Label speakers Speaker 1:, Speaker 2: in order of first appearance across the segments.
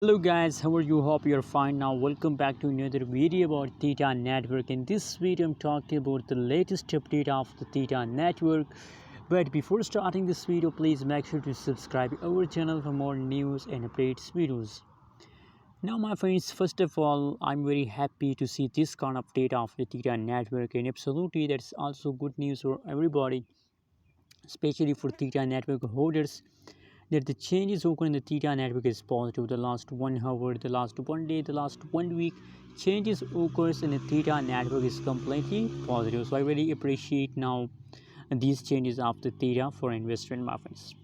Speaker 1: Hello guys, how are you? Hope you're fine. Now welcome back to another video about Theta Network. In this video I'm talking about the latest update of the Theta Network. But before starting this video, please make sure to subscribe our channel for more news and updates videos. Now my friends, first of all, I'm very happy to see this kind of update of the Theta Network, and absolutely that's also good news for everybody, especially for Theta Network holders, that the changes occur in the Theta network is positive. The last 1 hour, the last 1 day, the last 1 week, changes occurs in the Theta network is completely positive. So I really appreciate now these changes of the Theta for investment, my friends.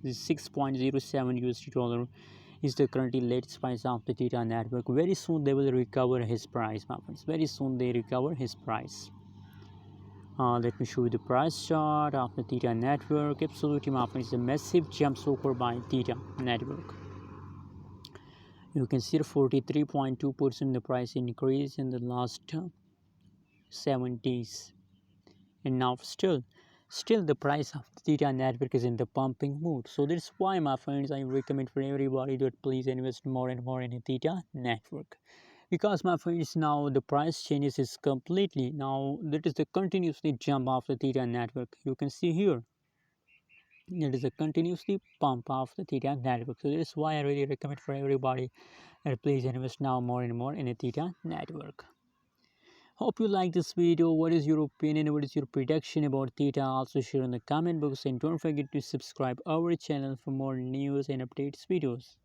Speaker 1: This 6.07 USD dollar is the currently latest price of the Theta network. Very soon they will recover his price, my friends. Very soon they recover his price. Let me show you the price chart of the Theta network. Absolutely, my friends, a massive jump occurred by Theta network. You can see 43.2% the price increase in the last 7 days, and now still the price of the Theta network is in the pumping mood. So that's why, my friends, I recommend for everybody that please invest more and more in a Theta network, because my friends, now the price changes is completely, now that is the continuously jump of the Theta network. You can see here it is a continuously pump of the Theta network. So that's why I really recommend for everybody that please invest now more and more in a Theta network. Hope you like this video. What is your opinion? What is your prediction about Theta? Also share in the comment box, and don't forget to subscribe our channel for more news and updates videos.